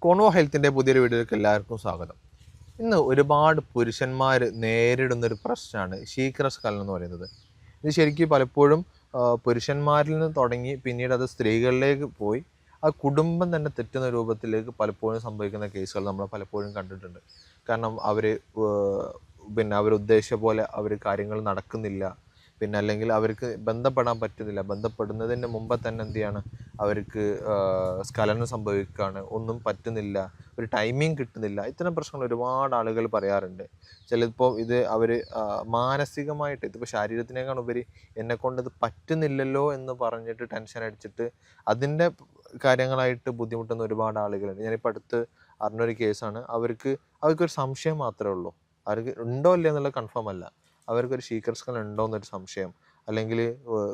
Convo ഹെൽത്തിൻ്റെ പുതിയൊരു വീഡിയോയിലേക്ക് എല്ലാവർക്കും സ്വാഗതം. ഇന്ന് ഒരുപാട് പുരുഷന്മാർ നേരിടുന്നൊരു പ്രശ്നമാണ് ശീഘ്രസ്ഖലനം എന്ന് പറയുന്നത്. ഇത് ശരിക്കും പലപ്പോഴും പുരുഷന്മാരിൽ നിന്ന് തുടങ്ങി പിന്നീട് അത് സ്ത്രീകളിലേക്ക് പോയി ആ കുടുംബം തന്നെ തെറ്റുന്ന രൂപത്തിലേക്ക് പലപ്പോഴും സംഭവിക്കുന്ന കേസുകൾ നമ്മൾ പലപ്പോഴും കണ്ടിട്ടുണ്ട്. കാരണം അവരുദ്ദേശിച്ച പോലെ അവർ കാര്യങ്ങൾ നടക്കുന്നില്ല, പിന്നെ അല്ലെങ്കിൽ അവർക്ക് ബന്ധപ്പെടാൻ പറ്റുന്നില്ല, ബന്ധപ്പെടുന്നതിന് മുമ്പ് തന്നെ എന്ത് ചെയ്യാണ്, അവർക്ക് സ്ഖലനം സംഭവിക്കുകയാണ്, ഒന്നും പറ്റുന്നില്ല, ഒരു ടൈമിങ് കിട്ടുന്നില്ല. ഇത്തരം പ്രശ്നങ്ങൾ ഒരുപാട് ആളുകൾ പറയാറുണ്ട്. ചിലപ്പോൾ ഇത് അവർ മാനസികമായിട്ട്, ഇതിപ്പോൾ ശാരീരത്തിനേക്കാൾ ഉപരി എന്നെക്കൊണ്ട് ഇത് പറ്റുന്നില്ലല്ലോ എന്ന് പറഞ്ഞിട്ട് ടെൻഷൻ അടിച്ചിട്ട് അതിൻ്റെ കാര്യങ്ങളായിട്ട് ബുദ്ധിമുട്ടുന്ന ഒരുപാട് ആളുകളുണ്ട്. ഞാനിപ്പോൾ അടുത്ത് അറിഞ്ഞൊരു കേസാണ്. അവർക്കൊരു സംശയം മാത്രമേ ഉള്ളൂ, അവർക്ക് ഉണ്ടോ ഇല്ല എന്നുള്ളത് കൺഫേം അല്ല, അവർക്കൊരു ശീഘ്രസ്ഖലനം ഉണ്ടോ എന്നൊരു സംശയം. അല്ലെങ്കിൽ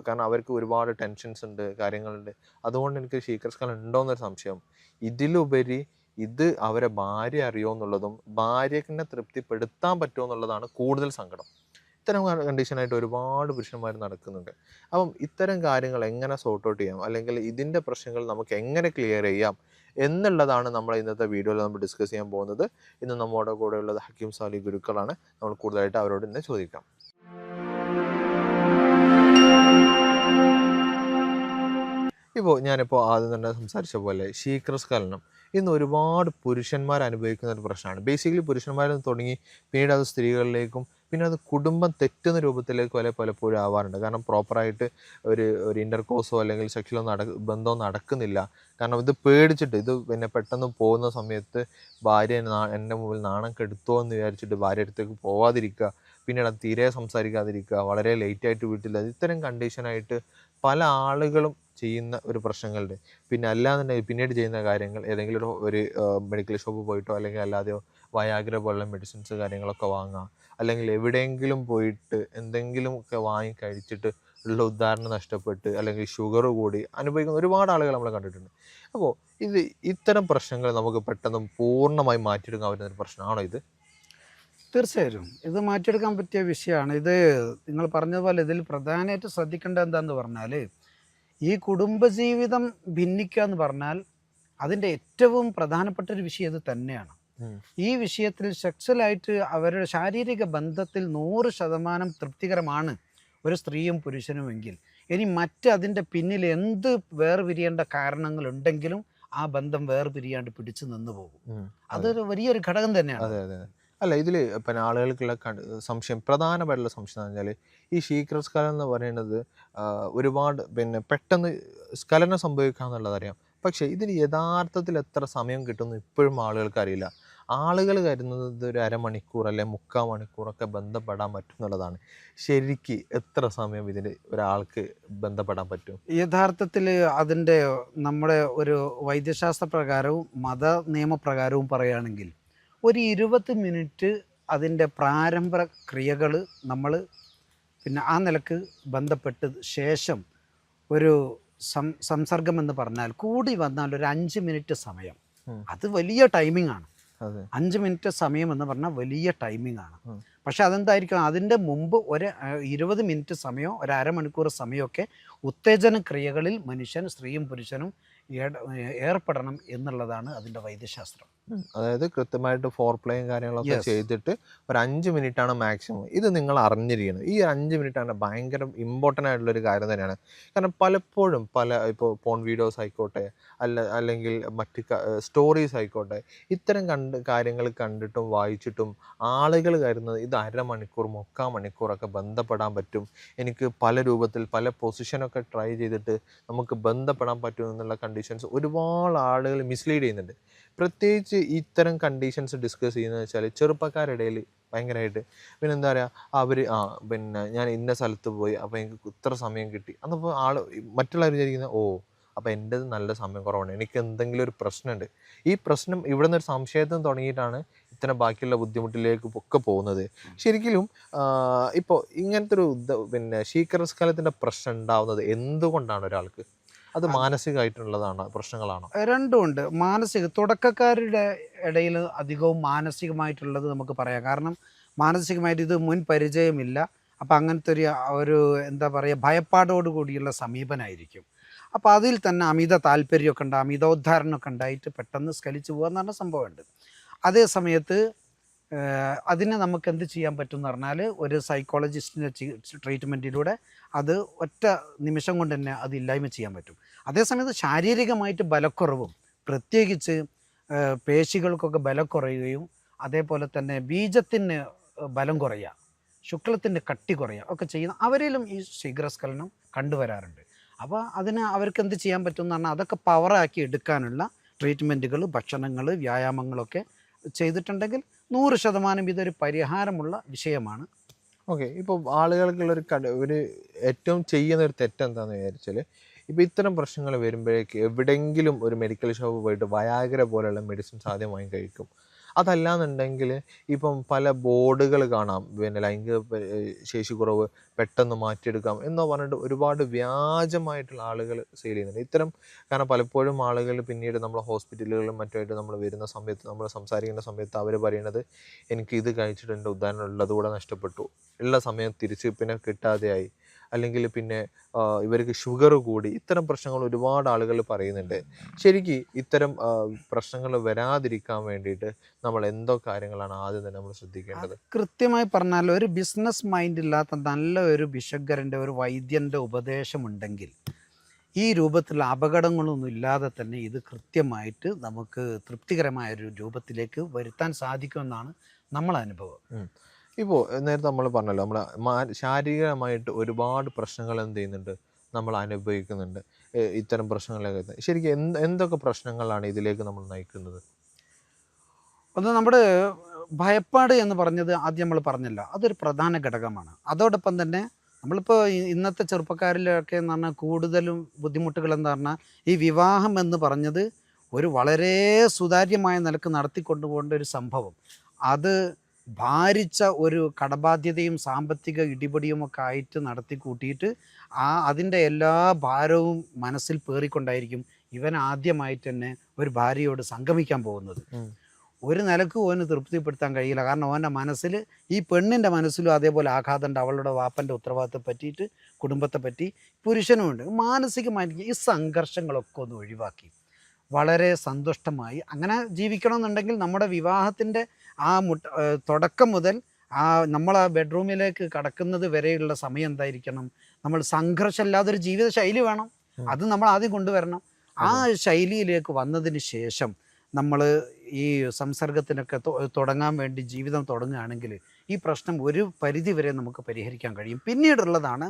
കാരണം അവർക്ക് ഒരുപാട് ടെൻഷൻസ് ഉണ്ട്, കാര്യങ്ങളുണ്ട്, അതുകൊണ്ട് എനിക്ക് ശീഘ്രസ്ഖലനം ഉണ്ടോ എന്നൊരു സംശയം. ഇതിലുപരി ഇത് അവരെ ഭാര്യ അറിയോ എന്നുള്ളതും ഭാര്യനെ തൃപ്തിപ്പെടുത്താൻ പറ്റുമോ എന്നുള്ളതാണ് കൂടുതൽ സങ്കടം. ഇത്തരം കണ്ടീഷനായിട്ട് ഒരുപാട് പുരുഷന്മാർ നടക്കുന്നുണ്ട്. അപ്പം ഇത്തരം കാര്യങ്ങൾ എങ്ങനെ സോർട്ട് ഔട്ട് ചെയ്യാം, അല്ലെങ്കിൽ ഇതിൻ്റെ പ്രശ്നങ്ങൾ നമുക്ക് എങ്ങനെ ക്ലിയർ ചെയ്യാം എന്നുള്ളതാണ് നമ്മൾ ഇന്നത്തെ വീഡിയോയിൽ നമ്മൾ ഡിസ്കസ് ചെയ്യാൻ പോകുന്നത്. ഇന്ന് നമ്മുടെ കൂടെ ഉള്ളത് ഹക്കീം സാലി ഗുരുക്കളാണ്. നമ്മൾ കൂടുതലായിട്ട് അവരോട് ഇന്ന് ചോദിക്കാം. ഞാനിപ്പോൾ ആദ്യം തന്നെ സംസാരിച്ച പോലെ ശീഘ്രസ്ഖലനം ഇന്ന് ഒരുപാട് പുരുഷന്മാർ അനുഭവിക്കുന്ന ഒരു പ്രശ്നമാണ്. ബേസിക്കലി പുരുഷന്മാരിൽ നിന്ന് തുടങ്ങി പിന്നീട് അത് സ്ത്രീകളിലേക്കും പിന്നെ അത് കുടുംബം തെറ്റുന്ന രൂപത്തിലേക്ക് വരെ പലപ്പോഴും ആവാറുണ്ട്. കാരണം പ്രോപ്പറായിട്ട് ഒരു ഇൻ്റർകോഴ്സോ അല്ലെങ്കിൽ സെക്ഷലോ ബന്ധമോ നടക്കുന്നില്ല. കാരണം ഇത് പേടിച്ചിട്ട്, ഇത് പിന്നെ പെട്ടെന്ന് പോകുന്ന സമയത്ത് ഭാര്യ എൻ്റെ മുമ്പിൽ നാണം കെടുത്തോ എന്ന് വിചാരിച്ചിട്ട് ഭാര്യ അടുത്തേക്ക് പോവാതിരിക്കുക, പിന്നീട് അത് തീരെ സംസാരിക്കാതിരിക്കുക, വളരെ ലേറ്റായിട്ട് വീട്ടിൽ, ഇത്തരം കണ്ടീഷനായിട്ട് പല ആളുകളും ചെയ്യുന്ന ഒരു പ്രശ്നങ്ങളുണ്ട്. പിന്നെ അല്ലാന്നുണ്ടെങ്കിൽ പിന്നീട് ചെയ്യുന്ന കാര്യങ്ങൾ ഏതെങ്കിലും ഒരു മെഡിക്കൽ ഷോപ്പ് പോയിട്ടോ അല്ലെങ്കിൽ അല്ലാതെയോ വയാഗ്ര പോലുള്ള മെഡിസിൻസ് കാര്യങ്ങളൊക്കെ വാങ്ങാം, അല്ലെങ്കിൽ എവിടെയെങ്കിലും പോയിട്ട് എന്തെങ്കിലുമൊക്കെ വാങ്ങി കഴിച്ചിട്ട് ഉള്ള ഉദാഹരണം നഷ്ടപ്പെട്ട് അല്ലെങ്കിൽ ഷുഗർ കൂടി അനുഭവിക്കുന്ന ഒരുപാട് ആളുകൾ നമ്മൾ കണ്ടിട്ടുണ്ട്. അപ്പോൾ ഇത്തരം പ്രശ്നങ്ങൾ നമുക്ക് പെട്ടെന്ന് പൂർണ്ണമായി മാറ്റിയെടുക്കാൻ പറ്റുന്ന ഒരു പ്രശ്നമാണോ ഇത്? തീർച്ചയായും ഇത് മാറ്റിയെടുക്കാൻ പറ്റിയ വിഷയമാണ്. ഇത് നിങ്ങൾ പറഞ്ഞതുപോലെ ഇതിൽ പ്രധാനമായിട്ട് ശ്രദ്ധിക്കേണ്ടത് എന്താണെന്ന് പറഞ്ഞാൽ, ഈ കുടുംബജീവിതം ഭിന്നിക്കുക എന്ന് പറഞ്ഞാൽ അതിൻ്റെ ഏറ്റവും പ്രധാനപ്പെട്ട ഒരു വിഷയം ഇത് തന്നെയാണ്. ഈ വിഷയത്തിൽ സെക്സ്വലായിട്ട് അവരുടെ ശാരീരിക ബന്ധത്തിൽ 100% തൃപ്തികരമാണ് ഒരു സ്ത്രീയും പുരുഷനുമെങ്കിൽ, ഇനി അതിൻ്റെ പിന്നിൽ എന്ത് വേർപിരിയേണ്ട കാരണങ്ങളുണ്ടെങ്കിലും ആ ബന്ധം വേർപിരിയാണ്ട് പിടിച്ചു നിന്ന് പോകും. അതൊരു വലിയൊരു ഘടകം തന്നെയാണ്. അല്ല, ഇതിൽ പിന്നെ ആളുകൾക്കുള്ള സംശയം, പ്രധാനമായിട്ടുള്ള സംശയം എന്ന് പറഞ്ഞാൽ ഈ ശീഘ്രസ്ഖലനം എന്ന് പറയുന്നത് ഒരുപാട് പിന്നെ പെട്ടെന്ന് സ്ഖലനം സംഭവിക്കാമെന്നുള്ളതറിയാം. പക്ഷേ ഇതിന് യഥാർത്ഥത്തിൽ എത്ര സമയം കിട്ടുമെന്ന് ഇപ്പോഴും ആളുകൾക്ക് അറിയില്ല. ആളുകൾ കരുതുന്നത് ഒരു അരമണിക്കൂർ അല്ലെങ്കിൽ 3/4 മണിക്കൂറൊക്കെ ബന്ധപ്പെടാൻ പറ്റും എന്നുള്ളതാണ്. ശരിക്ക് എത്ര സമയം ഇതിന് ഒരാൾക്ക് ബന്ധപ്പെടാൻ പറ്റും? യഥാർത്ഥത്തിൽ അതിൻ്റെ നമ്മുടെ ഒരു വൈദ്യശാസ്ത്ര പ്രകാരവും മത നിയമപ്രകാരവും പറയുകയാണെങ്കിൽ ഒരു 20 മിനിറ്റ് അതിൻ്റെ പ്രാരംഭ ക്രിയകൾ നമ്മൾ പിന്നെ ആ നിലക്ക് ബന്ധപ്പെട്ട് ശേഷം ഒരു സംസർഗം എന്ന് പറഞ്ഞാൽ കൂടി വന്നാൽ ഒരു 5 മിനിറ്റ് സമയം, അത് വലിയ ടൈമിംഗ് ആണ്. 5 മിനിറ്റ് സമയം എന്ന് പറഞ്ഞാൽ വലിയ ടൈമിംഗ് ആണ്. പക്ഷെ അതെന്തായിരിക്കും, അതിൻ്റെ മുമ്പ് ഒരു 20 മിനിറ്റ് സമയമോ ഒരു അരമണിക്കൂർ സമയമൊക്കെ ഉത്തേജന ക്രിയകളിൽ മനുഷ്യൻ, സ്ത്രീയും പുരുഷനും ഏർപ്പെടണം എന്നുള്ളതാണ് അതിൻ്റെ വൈദ്യശാസ്ത്രം. അതായത് കൃത്യമായിട്ട് ഫോർപ്ലേയും കാര്യങ്ങളൊക്കെ ചെയ്തിട്ട് ഒരു 5 മിനിറ്റാണ് മാക്സിമം. ഇത് നിങ്ങൾ അറിഞ്ഞിരിക്കണം. ഈ 5 മിനിറ്റാണ് ഭയങ്കര ഇമ്പോർട്ടൻ്റ് ആയിട്ടുള്ളൊരു കാര്യം തന്നെയാണ്. കാരണം പലപ്പോഴും ഇപ്പോൾ പോൺ വീഡിയോസ് ആയിക്കോട്ടെ, അല്ലെങ്കിൽ മറ്റ് സ്റ്റോറീസ് ആയിക്കോട്ടെ, ഇത്തരം കാര്യങ്ങൾ കണ്ടിട്ടും വായിച്ചിട്ടും ആളുകൾ കരുതുന്നത് ഇത് അരമണിക്കൂർ 3/4 മണിക്കൂറൊക്കെ ബന്ധപ്പെടാൻ പറ്റും, എനിക്ക് പല രൂപത്തിൽ പല പൊസിഷനൊക്കെ ട്രൈ ചെയ്തിട്ട് നമുക്ക് ബന്ധപ്പെടാൻ പറ്റും എന്നുള്ള കണ്ടീഷൻസ് ഒരുപാട് ആളുകൾ മിസ്ലീഡ് ചെയ്യുന്നുണ്ട്. പ്രത്യേകിച്ച് ഇത്തരം കണ്ടീഷൻസ് ഡിസ്കസ് ചെയ്യുന്നത് വെച്ചാൽ ചെറുപ്പക്കാരുടെ ഇടയിൽ ഭയങ്കരമായിട്ട് പിന്നെ എന്താ പറയുക, പിന്നെ ഞാൻ ഇന്ന സ്ഥലത്ത് പോയി അപ്പോൾ എനിക്ക് ഇത്ര സമയം കിട്ടി എന്നപ്പോൾ മറ്റുള്ളവർ വിചാരിക്കുന്നത്, അപ്പോൾ എൻ്റെത് നല്ല സമയം കുറവാണ്, എനിക്ക് എന്തെങ്കിലും ഒരു പ്രശ്നമുണ്ട്. ഈ പ്രശ്നം ഇവിടെ നിന്നൊരു സംശയത്തിന് തുടങ്ങിയിട്ടാണ് ഇത്തരം ബാക്കിയുള്ള ബുദ്ധിമുട്ടിലേക്ക് ഒക്കെ പോകുന്നത്. ശരിക്കും ഇപ്പോൾ ഇങ്ങനത്തെ ഒരു പിന്നെ ശീഘ്രസ്ഖലനത്തിൻ്റെ പ്രശ്നം ഉണ്ടാവുന്നത് എന്തുകൊണ്ടാണ് ഒരാൾക്ക്? അത് മാനസികമായിട്ടുള്ളതാണോ, പ്രശ്നങ്ങളാണോ? രണ്ടുമുണ്ട്. തുടക്കക്കാരുടെ ഇടയിൽ അധികവും മാനസികമായിട്ടുള്ളത് നമുക്ക് പറയാം. കാരണം മാനസികമായിട്ട് ഇത് മുൻ പരിചയമില്ല. അപ്പം അങ്ങനത്തെ ഒരു എന്താ പറയുക, ഭയപ്പാടോട് കൂടിയുള്ള സമീപനമായിരിക്കും. അപ്പോൾ അതിൽ തന്നെ അമിത താല്പര്യമൊക്കെ ഉണ്ട്, അമിതോദ്ധാരണമൊക്കെ ഉണ്ടായിട്ട് പെട്ടെന്ന് സ്ഖലിച്ചു പോകുക എന്ന് പറഞ്ഞ സംഭവമുണ്ട്. അതേ സമയത്ത് അതിന് നമുക്ക് എന്ത് ചെയ്യാൻ പറ്റും എന്ന് പറഞ്ഞാൽ ഒരു സൈക്കോളജിസ്റ്റിൻ്റെ ട്രീറ്റ്മെൻറ്റിലൂടെ അത് ഒറ്റ നിമിഷം കൊണ്ട് തന്നെ അത് ഇല്ലായ്മ ചെയ്യാൻ പറ്റും. അതേസമയത്ത് ശാരീരികമായിട്ട് ബലക്കുറവും പ്രത്യേകിച്ച് പേശികൾക്കൊക്കെ ബലം കുറയുകയും അതേപോലെ തന്നെ ബീജത്തിന് ബലം കുറയുക, ശുക്ലത്തിൻ്റെ കട്ടി കുറയുക ഒക്കെ ചെയ്യുന്ന അവരിലും ഈ ശീഘ്രസ്ഖലനം കണ്ടുവരാറുണ്ട്. അപ്പോൾ അതിന് അവർക്ക് എന്ത് ചെയ്യാൻ പറ്റും എന്ന് പറഞ്ഞാൽ അതൊക്കെ പവറാക്കി എടുക്കാനുള്ള ട്രീറ്റ്മെൻറ്റുകൾ, ഭക്ഷണങ്ങൾ, വ്യായാമങ്ങളൊക്കെ ചെയ്തിട്ടുണ്ടെങ്കിൽ 100% ഇതൊരു പരിഹാരമുള്ള വിഷയമാണ്. ഓക്കെ. ഇപ്പോൾ ആളുകൾക്കുള്ളൊരു ഒരു ഏറ്റവും ചെയ്യുന്ന ഒരു തെറ്റെന്താണെന്ന് വിചാരിച്ചാൽ, ഇപ്പോൾ ഇത്തരം പ്രശ്നങ്ങൾ വരുമ്പോഴേക്ക് എവിടെയെങ്കിലും ഒരു മെഡിക്കൽ ഷോപ്പ് പോയിട്ട് വയാഗ്ര പോലെയുള്ള മെഡിസിൻസ് ആദ്യം വാങ്ങി കഴിക്കും. അതല്ലാന്നുണ്ടെങ്കിൽ ഇപ്പം പല ബോർഡുകൾ കാണാം, പിന്നെ ലൈംഗിക ശേഷി കുറവ് പെട്ടെന്ന് മാറ്റിയെടുക്കാം എന്നോ പറഞ്ഞിട്ട് ഒരുപാട് വ്യാജമായിട്ടുള്ള ആളുകൾ സെയിൽ ചെയ്യുന്നുണ്ട്. ഇത്തരം കാരണം പലപ്പോഴും ആളുകൾ പിന്നീട് നമ്മളെ ഹോസ്പിറ്റലുകളിലും മറ്റുമായിട്ട് നമ്മൾ വരുന്ന സമയത്ത്, നമ്മൾ സംസാരിക്കുന്ന സമയത്ത് അവർ പറയുന്നത് എനിക്ക് ഇത് കഴിച്ചിട്ട് എൻ്റെ ഉദാഹരണം ഉള്ളതുകൂടെ നഷ്ടപ്പെട്ടു, ഉള്ള സമയം തിരിച്ച് പിന്നെ കിട്ടാതെയായി, അല്ലെങ്കിൽ പിന്നെ ഇവർക്ക് ഷുഗർ കൂടി, ഇത്തരം പ്രശ്നങ്ങൾ ഒരുപാട് ആളുകൾ പറയുന്നുണ്ട്. ശരിക്കും ഇത്തരം പ്രശ്നങ്ങൾ വരാതിരിക്കാൻ വേണ്ടിയിട്ട് നമ്മൾ എന്തോ കാര്യങ്ങളാണ് ആദ്യം തന്നെ നമ്മൾ ശ്രദ്ധിക്കേണ്ടത്? കൃത്യമായി പറഞ്ഞാൽ ഒരു ബിസിനസ് മൈൻഡ് ഇല്ലാത്ത നല്ല ഒരു ഭിഷഗ്വരൻ്റെ, ഒരു വൈദ്യൻ്റെ ഉപദേശമുണ്ടെങ്കിൽ ഈ രൂപത്തിലുള്ള അപകടങ്ങളൊന്നും ഇല്ലാതെ തന്നെ ഇത് കൃത്യമായിട്ട് നമുക്ക് തൃപ്തികരമായൊരു രൂപത്തിലേക്ക് വരുത്താൻ സാധിക്കുമെന്നാണ് നമ്മളെ അനുഭവം. ഇപ്പോൾ നേരത്തെ നമ്മൾ പറഞ്ഞല്ലോ, നമ്മൾ ശാരീരികമായിട്ട് ഒരുപാട് പ്രശ്നങ്ങൾ എന്ത് ചെയ്യുന്നുണ്ട്, നമ്മൾ അനുഭവിക്കുന്നുണ്ട്. ഇത്തരം പ്രശ്നങ്ങളൊക്കെ ശരിക്കും എന്തൊക്കെ പ്രശ്നങ്ങളാണ് ഇതിലേക്ക് നമ്മൾ നയിക്കുന്നത്? ഒന്ന് നമ്മുടെ ഭയപ്പാട് എന്ന് പറഞ്ഞത് ആദ്യം നമ്മൾ പറഞ്ഞല്ലോ, അതൊരു പ്രധാന ഘടകമാണ്. അതോടൊപ്പം തന്നെ നമ്മളിപ്പോൾ ഇന്നത്തെ ചെറുപ്പക്കാരിലൊക്കെ എന്ന് പറഞ്ഞാൽ കൂടുതലും ബുദ്ധിമുട്ടുകൾ എന്ന് പറഞ്ഞാൽ ഈ വിവാഹം എന്ന് പറഞ്ഞത് ഒരു വളരെ സുതാര്യമായ നിലക്ക് നടത്തിക്കൊണ്ടുപോകേണ്ട ഒരു സംഭവം, അത് ഭാരിച്ച ഒരു കടബാധ്യതയും സാമ്പത്തിക ഇടിപടിയുമൊക്കെ ആയിട്ട് നടത്തി കൂട്ടിയിട്ട് അതിൻ്റെ എല്ലാ ഭാരവും മനസ്സിൽ പേറിക്കൊണ്ടായിരിക്കും ഇവൻ ആദ്യമായിട്ട് തന്നെ ഒരു ഭാര്യയോട് സംഗമിക്കാൻ പോകുന്നത്. ഒരു നിലക്ക് ഓന് തൃപ്തിപ്പെടുത്താൻ കഴിയില്ല. കാരണം ഓൻ്റെ മനസ്സിൽ, ഈ പെണ്ണിൻ്റെ മനസ്സിലും അതേപോലെ ആഘാതമുണ്ട്, അവളുടെ വാപ്പൻ്റെ ഉത്തരവാദിത്തത്തെ പറ്റിയിട്ട്, കുടുംബത്തെ പറ്റി. പുരുഷനുമുണ്ട്. മാനസികമായിട്ട് ഈ സംഘർഷങ്ങളൊക്കെ ഒന്ന് ഒഴിവാക്കി വളരെ സന്തുഷ്ടമായി അങ്ങനെ ജീവിക്കണമെന്നുണ്ടെങ്കിൽ നമ്മുടെ വിവാഹത്തിൻ്റെ ആ തുടക്കം മുതൽ നമ്മൾ ആ ബെഡ്റൂമിലേക്ക് കടക്കുന്നത് വരെയുള്ള സമയം എന്തായിരിക്കണം, നമ്മൾ സംഘർഷമില്ലാതൊരു ജീവിത ശൈലി വേണം. അത് നമ്മൾ ആദ്യം കൊണ്ടുവരണം. ആ ശൈലിയിലേക്ക് വന്നതിന് ശേഷം നമ്മൾ ഈ സംസർഗത്തിനൊക്കെ തുടങ്ങാൻ വേണ്ടി ജീവിതം തുടങ്ങുകയാണെങ്കിൽ ഈ പ്രശ്നം ഒരു പരിധി വരെ നമുക്ക് പരിഹരിക്കാൻ കഴിയും. പിന്നീടുള്ളതാണ്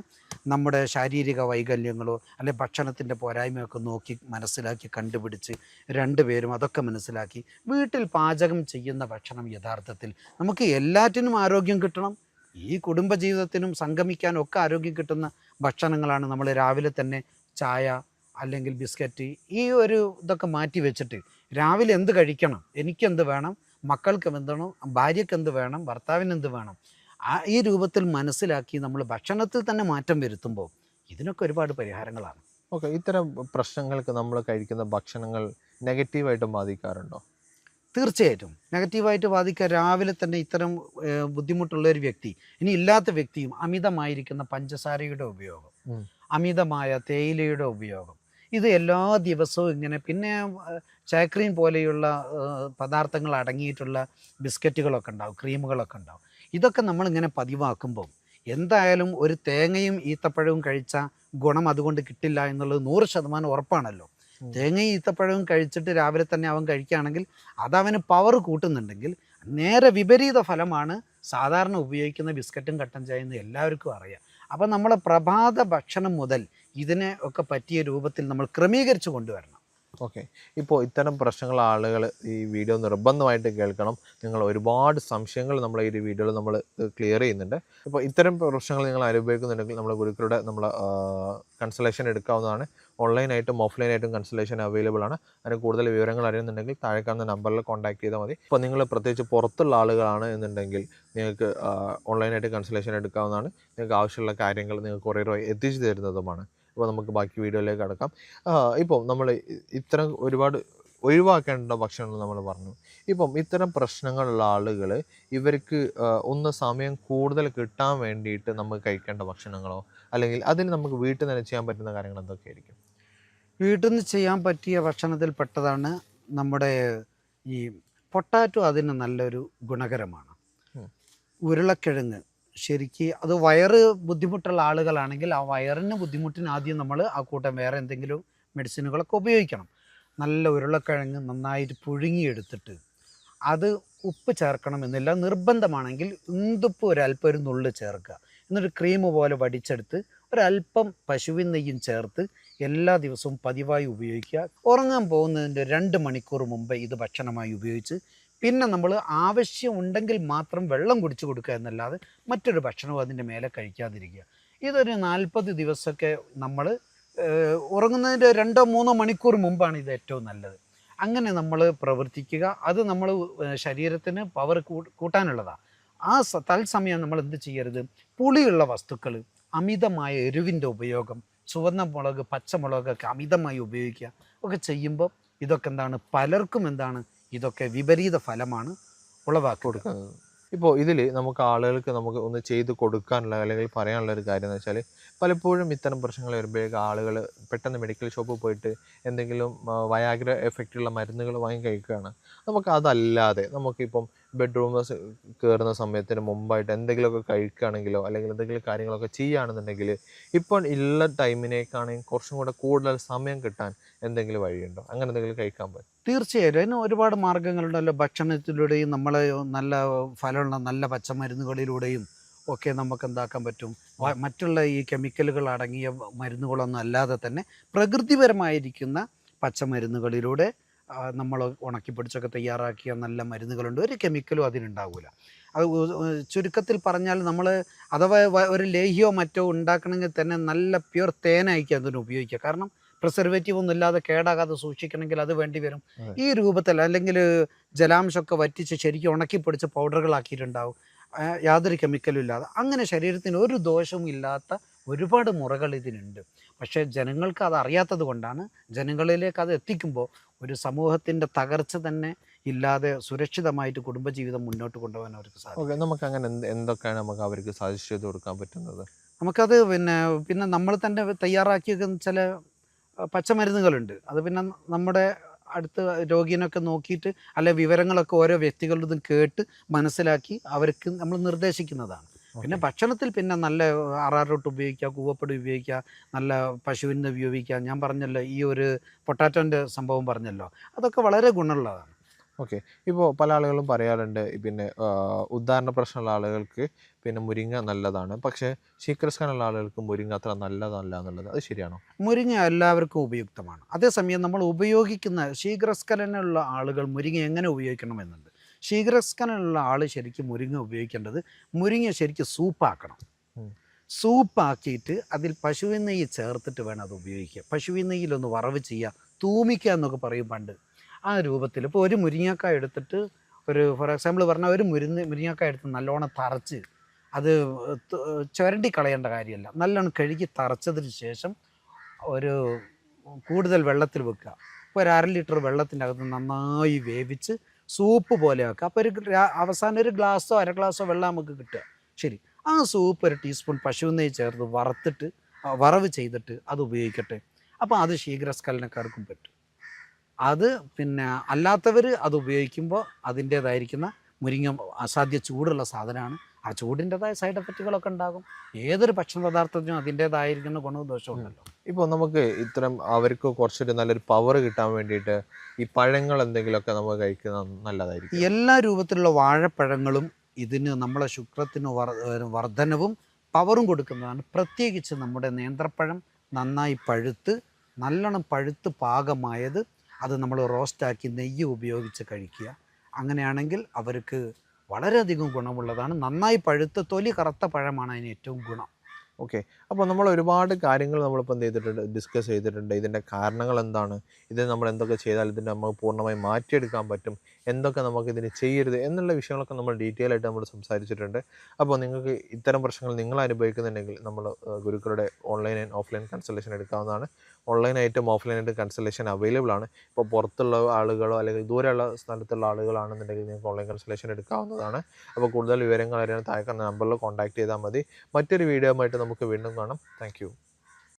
നമ്മുടെ ശാരീരിക വൈകല്യങ്ങളോ അല്ലെ ഭക്ഷണത്തിൻ്റെ പോരായ്മയൊക്കെ നോക്കി മനസ്സിലാക്കി കണ്ടുപിടിച്ച് രണ്ടുപേരും അതൊക്കെ മനസ്സിലാക്കി വീട്ടിൽ പാചകം ചെയ്യുന്ന ഭക്ഷണം യഥാർത്ഥത്തിൽ നമുക്ക് എല്ലാറ്റിനും ആരോഗ്യം കിട്ടണം. ഈ കുടുംബജീവിതത്തിനും സംഗമിക്കാനും ഒക്കെ ആരോഗ്യം കിട്ടുന്ന ഭക്ഷണങ്ങളാണ് നമ്മൾ രാവിലെ തന്നെ ചായ അല്ലെങ്കിൽ ബിസ്ക്കറ്റ് ഈ ഒരു ഇതൊക്കെ മാറ്റി വെച്ചിട്ട് രാവിലെ എന്ത് കഴിക്കണം, എനിക്കെന്ത് വേണം, മക്കൾക്ക് എന്ത് ഭാര്യയ്ക്ക് എന്ത് വേണം, ഭർത്താവിന് എന്ത് വേണം, ഈ രൂപത്തിൽ മനസ്സിലാക്കി നമ്മൾ ഭക്ഷണത്തിൽ തന്നെ മാറ്റം വരുത്തുമ്പോൾ ഇതിനൊക്കെ ഒരുപാട് പരിഹാരങ്ങളാണ്. ഓക്കെ. ഇത്തരം പ്രശ്നങ്ങൾക്ക് നമ്മൾ കഴിക്കുന്ന ഭക്ഷണങ്ങൾ നെഗറ്റീവായിട്ട് ബാധിക്കാറുണ്ടോ? തീർച്ചയായിട്ടും നെഗറ്റീവായിട്ട് ബാധിക്കുക. രാവിലെ തന്നെ ഇത്തരം ബുദ്ധിമുട്ടുള്ളൊരു വ്യക്തി, ഇനി ഇല്ലാത്ത വ്യക്തിയും അമിതമായിരിക്കുന്ന പഞ്ചസാരയുടെ ഉപയോഗം, അമിതമായ തേയിലയുടെ ഉപയോഗം, ഇത് എല്ലാ ദിവസവും ഇങ്ങനെ, പിന്നെ ചാക്രീൻ പോലെയുള്ള പദാർത്ഥങ്ങൾ അടങ്ങിയിട്ടുള്ള ബിസ്ക്കറ്റുകളൊക്കെ ഉണ്ടാവും, ക്രീമുകളൊക്കെ ഉണ്ടാവും. ഇതൊക്കെ നമ്മളിങ്ങനെ പതിവാക്കുമ്പോൾ എന്തായാലും ഒരു തേങ്ങയും ഈത്തപ്പഴവും കഴിച്ച ഗുണം അതുകൊണ്ട് കിട്ടില്ല എന്നുള്ളത് 100% ഉറപ്പാണല്ലോ. തേങ്ങയും ഈത്തപ്പഴവും കഴിച്ചിട്ട് രാവിലെ തന്നെ അവൻ കഴിക്കുകയാണെങ്കിൽ അതവന് പവർ കൂട്ടുന്നുണ്ടെങ്കിൽ നേരെ വിപരീത ഫലമാണ് സാധാരണ ഉപയോഗിക്കുന്ന ബിസ്ക്കറ്റും കട്ടൻ ചായ എന്ന് എല്ലാവർക്കും അറിയാം. അപ്പം നമ്മളെ പ്രഭാത ഭക്ഷണം മുതൽ ഇതിനെ ഒക്കെ പറ്റിയ രൂപത്തിൽ നമ്മൾ ക്രമീകരിച്ച് കൊണ്ടുവരണം. ഓക്കെ. ഇപ്പോൾ ഇത്തരം പ്രശ്നങ്ങൾ ആളുകൾ ഈ വീഡിയോ നിർബന്ധമായിട്ട് കേൾക്കണം. നിങ്ങൾ ഒരുപാട് സംശയങ്ങൾ നമ്മൾ ഈ വീഡിയോയിൽ നമ്മൾ ക്ലിയർ ചെയ്യുന്നുണ്ട്. ഇപ്പോൾ ഇത്തരം പ്രശ്നങ്ങൾ നിങ്ങൾ അനുഭവിക്കുന്നുണ്ടെങ്കിൽ നമ്മൾ ഗുരുക്കളുടെ നമ്മൾ കൺസൾട്ടേഷൻ എടുക്കാവുന്നതാണ്. ഓൺലൈനായിട്ടും ഓഫ്ലൈനായിട്ടും കൺസൾട്ടേഷൻ അവൈലബിൾ ആണ്. അതിന് കൂടുതൽ വിവരങ്ങൾ അറിയുന്നുണ്ടെങ്കിൽ താഴെ കാണുന്ന നമ്പറിൽ കോൺടാക്ട് ചെയ്താൽ മതി. ഇപ്പോൾ നിങ്ങൾ പ്രത്യേകിച്ച് പുറത്തുള്ള ആളുകളാണ് എന്നുണ്ടെങ്കിൽ നിങ്ങൾക്ക് ഓൺലൈനായിട്ട് കൺസൾട്ടേഷൻ എടുക്കാവുന്നതാണ്. നിങ്ങൾക്ക് ആവശ്യമുള്ള കാര്യങ്ങൾ നിങ്ങൾക്ക് കൊറിയർ വഴി എത്തിച്ചു തരുന്നതുമാണ്. അപ്പോൾ നമുക്ക് ബാക്കി വീഡിയോയിലേക്ക് കടക്കാം. ഇപ്പോൾ നമ്മൾ ഇത്തരം ഒരുപാട് ഒഴിവാക്കേണ്ട ഭക്ഷണങ്ങൾ നമ്മൾ പറഞ്ഞു. ഇപ്പം ഇത്തരം പ്രശ്നങ്ങളുള്ള ആളുകൾ ഇവർക്ക് ഒന്ന് സമയം കൂടുതൽ കിട്ടാൻ വേണ്ടിയിട്ട് നമുക്ക് കഴിക്കേണ്ട ഭക്ഷണങ്ങളോ അല്ലെങ്കിൽ അതിന് നമുക്ക് വീട്ടിൽ തന്നെ ചെയ്യാൻ പറ്റുന്ന കാര്യങ്ങൾ എന്തൊക്കെയായിരിക്കും? വീട്ടിൽ നിന്ന് ചെയ്യാൻ പറ്റിയ ഭക്ഷണത്തിൽ പെട്ടതാണ് നമ്മുടെ ഈ പൊട്ടാറ്റോ. അതിന് നല്ലൊരു ഗുണകരമാണ്. ഉം. ഉരുളക്കിഴങ്ങ് ശരിക്ക് അത് വയറ് ബുദ്ധിമുട്ടുള്ള ആളുകളാണെങ്കിൽ ആ വയറിന് ബുദ്ധിമുട്ടിന് ആദ്യം നമ്മൾ ആ കൂട്ടം വേറെ എന്തെങ്കിലും മെഡിസിനുകളൊക്കെ ഉപയോഗിക്കണം. നല്ല ഉരുളക്കിഴങ്ങ് നന്നായിട്ട് പുഴുങ്ങിയെടുത്തിട്ട് അത് ഉപ്പ് ചേർക്കണമെന്നില്ല, നിർബന്ധമാണെങ്കിൽ ഇന്തുപ്പ് ഒരല്പം ഒരു നുള്ള് ചേർക്കുക. എന്നിട്ട് ക്രീം പോലെ വടിച്ചെടുത്ത് ഒരല്പം പശുവിൻ നെയ്യും ചേർത്ത് എല്ലാ ദിവസവും പതിവായി ഉപയോഗിക്കുക. ഉറങ്ങാൻ പോകുന്നതിൻ്റെ 2 മണിക്കൂർ മുമ്പ് ഇത് ഭക്ഷണമായി ഉപയോഗിച്ച് പിന്നെ നമ്മൾ ആവശ്യമുണ്ടെങ്കിൽ മാത്രം വെള്ളം കുടിച്ചു കൊടുക്കുക എന്നല്ലാതെ മറ്റൊരു ഭക്ഷണവും അതിൻ്റെ മേലെ കഴിക്കാതിരിക്കുക. ഇതൊരു 40 ദിവസമൊക്കെ നമ്മൾ ഉറങ്ങുന്നതിൻ്റെ 2-3 മണിക്കൂർ മുമ്പാണ് ഇത് ഏറ്റവും നല്ലത്. അങ്ങനെ നമ്മൾ പ്രവർത്തിക്കുക. അത് നമ്മൾ ശരീരത്തിന് പവർ കൂട്ടാനുള്ളതാണ്. ആ തത്സമയം നമ്മൾ എന്ത് ചെയ്യരുത്, പുളിയുള്ള വസ്തുക്കൾ, അമിതമായ എരിവിൻ്റെ ഉപയോഗം, ചുവന്ന മുളക്, പച്ചമുളകൊക്കെ അമിതമായി ഉപയോഗിക്കുക ഒക്കെ ചെയ്യുമ്പോൾ ഇതൊക്കെ എന്താണ്, പലർക്കും എന്താണ്, ഇതൊക്കെ വിപരീത ഫലമാണ് ഉളവാക്കി കൊടുക്കുന്നത്. ഇപ്പോൾ ഇതിൽ നമുക്ക് ആളുകൾക്ക് നമുക്ക് ഒന്ന് ചെയ്ത് കൊടുക്കാനുള്ള അല്ലെങ്കിൽ പറയാനുള്ള ഒരു കാര്യം എന്ന് വെച്ചാൽ, പലപ്പോഴും ഇത്തരം പ്രശ്നങ്ങൾ വരുമ്പോഴേക്കും ആളുകൾ പെട്ടെന്ന് മെഡിക്കൽ ഷോപ്പിൽ പോയിട്ട് എന്തെങ്കിലും വയാഗ്ര എഫക്റ്റുള്ള മരുന്നുകൾ വാങ്ങി കഴിക്കുകയാണ്. നമുക്ക് അതല്ലാതെ നമുക്കിപ്പം ബെഡ്റൂമ് കയറുന്ന സമയത്തിന് മുമ്പായിട്ട് എന്തെങ്കിലുമൊക്കെ കഴിക്കുകയാണെങ്കിലോ അല്ലെങ്കിൽ എന്തെങ്കിലും കാര്യങ്ങളൊക്കെ ചെയ്യുകയാണെന്നുണ്ടെങ്കിൽ ഇപ്പോൾ ഉള്ള ടൈമിനേക്കാണെങ്കിൽ കുറച്ചും കൂടെ കൂടുതൽ സമയം കിട്ടാൻ എന്തെങ്കിലും വഴിയുണ്ടോ? അങ്ങനെ എന്തെങ്കിലും കഴിക്കാൻ പറ്റും? തീർച്ചയായിട്ടും അതിന് ഒരുപാട് മാർഗ്ഗങ്ങളുണ്ടല്ലോ. ഭക്ഷണത്തിലൂടെയും നമ്മളെ നല്ല ഫലമുള്ള നല്ല പച്ചമരുന്നുകളിലൂടെയും ഒക്കെ നമുക്ക് എന്താക്കാൻ പറ്റും. മറ്റുള്ള ഈ കെമിക്കലുകൾ അടങ്ങിയ മരുന്നുകളൊന്നും അല്ലാതെ തന്നെ പ്രകൃതിപരമായിരിക്കുന്ന പച്ചമരുന്നുകളിലൂടെ നമ്മൾ ഉണക്കിപ്പൊടിച്ചൊക്കെ തയ്യാറാക്കിയ നല്ല മരുന്നുകളുണ്ട്. ഒരു കെമിക്കലും അതിനുണ്ടാവില്ല. അത് ചുരുക്കത്തിൽ പറഞ്ഞാൽ നമ്മൾ അഥവാ ഒരു ലേഹ്യമോ മറ്റോ ഉണ്ടാക്കണമെങ്കിൽ തന്നെ നല്ല പ്യുർ തേനായിരിക്കും അതിന് ഉപയോഗിക്കുക. കാരണം പ്രിസർവേറ്റീവ് ഒന്നും ഇല്ലാതെ കേടാകാതെ സൂക്ഷിക്കണമെങ്കിൽ അത് വേണ്ടി വരും. ഈ രൂപത്തിൽ അല്ലെങ്കിൽ ജലാംശമൊക്കെ വറ്റിച്ച് ശരിക്കും ഉണക്കിപ്പൊടിച്ച് പൗഡറുകളാക്കിയിട്ടുണ്ടാവും, യാതൊരു കെമിക്കലും ഇല്ലാതെ. അങ്ങനെ ശരീരത്തിന് ഒരു ദോഷവും ഇല്ലാത്ത ഒരുപാട് മുറകൾ ഇതിനുണ്ട്. പക്ഷേ ജനങ്ങൾക്ക് അത് അറിയാത്തത് കൊണ്ടാണ്. ജനങ്ങളിലേക്ക് അത് എത്തിക്കുമ്പോൾ ഒരു സമൂഹത്തിൻ്റെ തകർച്ച തന്നെ ഇല്ലാതെ സുരക്ഷിതമായിട്ട് കുടുംബജീവിതം മുന്നോട്ട് കൊണ്ടുപോകാൻ അവർക്ക് സാധിക്കും. ഓക്കെ, നമുക്ക് അങ്ങനെ എന്തൊക്കെയാണ് നമുക്ക് അവർക്ക് സജസ്റ്റ് ചെയ്ത് കൊടുക്കാൻ പറ്റുന്നത്? നമുക്കത് പിന്നെ നമ്മൾ തന്നെ തയ്യാറാക്കിയ ചില പച്ചമരുന്നുകളുണ്ട്. അത് പിന്നെ നമ്മുടെ അടുത്ത രോഗീനൊക്കെ നോക്കിയിട്ട് അല്ലെ വിവരങ്ങളൊക്കെ ഓരോ വ്യക്തികളുടെതും കേട്ട് മനസ്സിലാക്കി അവർക്ക് നമ്മൾ നിർദ്ദേശിക്കുന്നതാണ്. പിന്നെ ഭക്ഷണത്തിൽ പിന്നെ നല്ല അറാറോട്ട് ഉപയോഗിക്കുക, കൂവപ്പൊടി ഉപയോഗിക്കുക, നല്ല പശുവിന് ഉപയോഗിക്കുക. ഞാൻ പറഞ്ഞല്ലോ ഈ ഒരു പൊട്ടാറ്റോൻ്റെ സംഭവം പറഞ്ഞല്ലോ, അതൊക്കെ വളരെ ഗുണമുള്ളതാണ്. ഓക്കെ. ഇപ്പോൾ പല ആളുകളും പറയാറുണ്ട് പിന്നെ ഉദാഹരണ പ്രശ്നമുള്ള ആളുകൾക്ക് പിന്നെ മുരിങ്ങ നല്ലതാണ്. പക്ഷേ ശീഘ്രസ്ഖലനമുള്ള ആളുകൾക്ക് മുരിങ്ങ അത്ര നല്ലതല്ല എന്നുള്ളത്. അത് ശരിയാണോ? മുരിങ്ങ എല്ലാവർക്കും ഉപയുക്തമാണ്. അതേസമയം നമ്മൾ ഉപയോഗിക്കുന്ന ശീഘ്രസ്ഖലനമുള്ള ആളുകൾ മുരിങ്ങ എങ്ങനെ ഉപയോഗിക്കണമെന്നുണ്ട്. ശീഘ്രസ്ഖലനമുള്ള ആൾ ശരിക്കും മുരിങ്ങ ഉപയോഗിക്കേണ്ടത്, മുരിങ്ങ ശരിക്കും സൂപ്പാക്കണം. സൂപ്പാക്കിയിട്ട് അതിൽ പശുവിൻ നെയ്യ് ചേർത്തിട്ട് വേണം അത് ഉപയോഗിക്കുക. പശുവിൻ നെയ്യിലൊന്ന് വറവ് ചെയ്യുക, തൂമിക്കുക എന്നൊക്കെ പറയും പണ്ട്. ആ രൂപത്തിൽ ഇപ്പോൾ ഒരു മുരിങ്ങക്കായ എടുത്തിട്ട് ഫോർ എക്സാമ്പിൾ പറഞ്ഞാൽ ഒരു മുരിങ്ങക്കായ എടുത്ത് നല്ലോണം തറച്ച് അത് ചുരണ്ടി കളയേണ്ട കാര്യമല്ല. നല്ലോണം കഴുകി തറച്ചതിന് ശേഷം ഒരു കൂടുതൽ വെള്ളത്തിൽ വെക്കുക. ഇപ്പോൾ ഒരു 1/2 ലിറ്റർ വെള്ളത്തിൻ്റെ അകത്ത് നന്നായി വേവിച്ച് സൂപ്പ് പോലെ ആക്കുക. അപ്പോൾ അവസാനം ഒരു ഗ്ലാസ്സോ 1/2 ഗ്ലാസ്സോ വെള്ളം നമുക്ക് കിട്ടുക. ശരി, ആ സൂപ്പ് ഒരു ടീസ്പൂൺ പശുവിൻ നെയ്യ് ചേർത്ത് വറുത്തിട്ട് വറവ് ചെയ്തിട്ട് അത് ഉപയോഗിക്കട്ടെ. അപ്പോൾ അത് ശീഘ്രസ്ഖലനക്കാർക്കും പറ്റും. അത് പിന്നെ അല്ലാത്തവർ അത് ഉപയോഗിക്കുമ്പോൾ അതിൻ്റേതായിരിക്കുന്ന മുരിങ്ങ അസാധ്യ ചൂടുള്ള സാധനമാണ്. ആ ചൂടിൻ്റെതായ സൈഡ് എഫക്റ്റുകളൊക്കെ ഉണ്ടാകും. ഏതൊരു ഭക്ഷണ പദാർത്ഥത്തിനും അതിൻ്റേതായിരിക്കുന്ന ഗുണവും ദോഷവും ഉണ്ടല്ലോ. ഇപ്പോൾ നമുക്ക് ഇത്തരം അവർക്ക് കുറച്ചൊരു നല്ലൊരു പവർ കിട്ടാൻ വേണ്ടിയിട്ട് ഈ പഴങ്ങൾ എന്തെങ്കിലുമൊക്കെ നമ്മൾ കഴിക്കുന്നത് നല്ലതായിരിക്കും. എല്ലാ രൂപത്തിലുള്ള വാഴപ്പഴങ്ങളും ഇതിന് നമ്മളെ ശുക്രത്തിന് വർധനവും പവറും കൊടുക്കുന്നതാണ്. പ്രത്യേകിച്ച് നമ്മുടെ നേന്ത്രപ്പഴം നന്നായി പഴുത്ത് നല്ലോണം പഴുത്ത് പാകമായത് അത് നമ്മൾ റോസ്റ്റാക്കി നെയ്യ് ഉപയോഗിച്ച് കഴിക്കുക. അങ്ങനെയാണെങ്കിൽ അവർക്ക് വളരെയധികം ഗുണമുള്ളതാണ്. നന്നായി പഴുത്ത തൊലി കറുത്ത പഴമാണ് അതിന് ഏറ്റവും ഗുണം. ഓക്കെ. അപ്പോൾ നമ്മൾ ഒരുപാട് കാര്യങ്ങൾ നമ്മളിപ്പോൾ എന്ത് ചെയ്തിട്ടുണ്ട്, ഡിസ്കസ് ചെയ്തിട്ടുണ്ട്. ഇതിൻ്റെ കാരണങ്ങൾ എന്താണ്, ഇത് നമ്മൾ എന്തൊക്കെ ചെയ്താൽ ഇതിനെ നമുക്ക് പൂർണ്ണമായി മാറ്റിയെടുക്കാൻ പറ്റും, എന്തൊക്കെ നമുക്ക് ഇതിന് ചെയ്യരുത് എന്നുള്ള വിഷയങ്ങളൊക്കെ നമ്മൾ ഡീറ്റെയിൽ ആയിട്ട് നമ്മൾ സംസാരിച്ചിട്ടുണ്ട്. അപ്പോൾ നിങ്ങൾക്ക് ഇത്തരം പ്രശ്നങ്ങൾ നിങ്ങൾ അനുഭവിക്കുന്നുണ്ടെങ്കിൽ നമ്മൾ ഗുരുക്കളുടെ ഓൺലൈൻ ആൻഡ് ഓഫ്ലൈൻ കൺസൾട്ടേഷൻ എടുക്കാവുന്നതാണ്. ഓൺലൈനായിട്ടും ഓഫ്ലൈനായിട്ടും കൺസൾട്ടേഷൻ അവൈലബിൾ ആണ്. ഇപ്പോൾ പുറത്തുള്ള ആളുകളോ അല്ലെങ്കിൽ ദൂരെയുള്ള സ്ഥലത്തുള്ള ആളുകളാണെന്നുണ്ടെങ്കിൽ നിങ്ങൾക്ക് ഓൺലൈൻ കൺസൾട്ടേഷൻ എടുക്കാവുന്നതാണ്. അപ്പോൾ കൂടുതൽ വിവരങ്ങൾ അറിയാൻ താഴെ നമ്പറിൽ കോൺടാക്ട് ചെയ്താൽ മതി. മറ്റൊരു വീഡിയോ ആയിട്ട് നമുക്ക് വീണ്ടും കാണാം. Thank you.